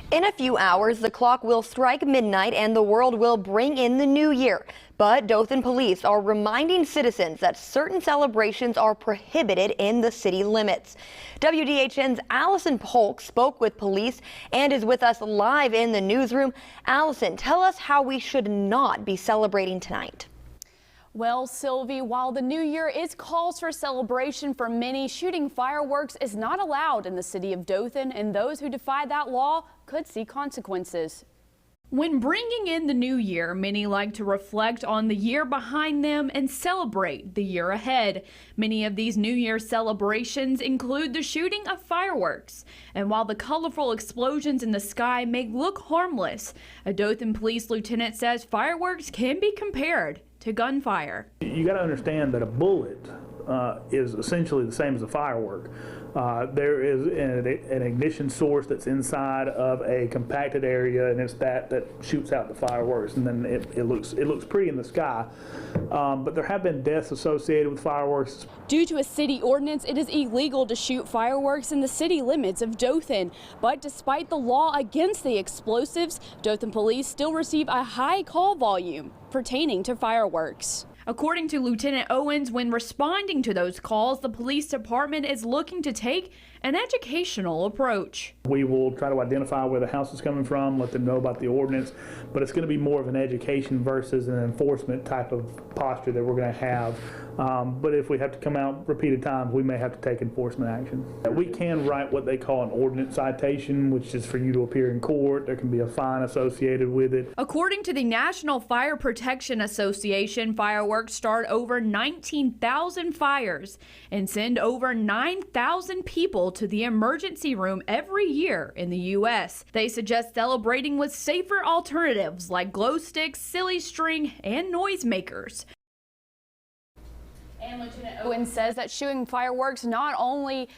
In a few hours, the clock will strike midnight and the world will bring in the new year. But Dothan police are reminding citizens that certain celebrations are prohibited in the city limits. WDHN's Allison Polk spoke with police and is with us live in the newsroom. Allison, tell us how we should not be celebrating tonight. Well, Sylvie, while the new year is cause for celebration for many, shooting fireworks is not allowed in the city of Dothan, and those who defy that law could see consequences. When bringing in the new year, many like to reflect on the year behind them and celebrate the year ahead. Many of these New Year celebrations include the shooting of fireworks. And while the colorful explosions in the sky may look harmless, a Dothan police lieutenant says fireworks can be compared to gunfire. You got to understand that a bullet is essentially the same as a firework. There is an ignition source that's inside of a compacted area, and it's that shoots out the fireworks, and then it looks pretty in the sky. But there have been deaths associated with fireworks. Due to a city ordinance, it is illegal to shoot fireworks in the city limits of Dothan. But despite the law against the explosives, Dothan police still receive a high call volume pertaining to fireworks. According to Lieutenant Owens, when responding to those calls, the police department is looking to take an educational approach. We will try to identify where the house is coming from, let them know about the ordinance, but it's going to be more of an education versus an enforcement type of posture that we're going to have. But if we have to come out repeated times, we may have to take enforcement action. We can write what they call an ordinance citation, which is for you to appear in court. There can be a fine associated with it. According to the National Fire Protection Association, fireworks start over 19,000 fires and send over 9,000 people to the emergency room every year in the U.S. They suggest celebrating with safer alternatives like glow sticks, silly string, and noisemakers. And Lieutenant Owens says that shooting fireworks not only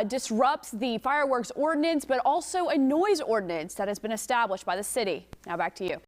disrupts the fireworks ordinance, but also a noise ordinance that has been established by the city. Now back to you.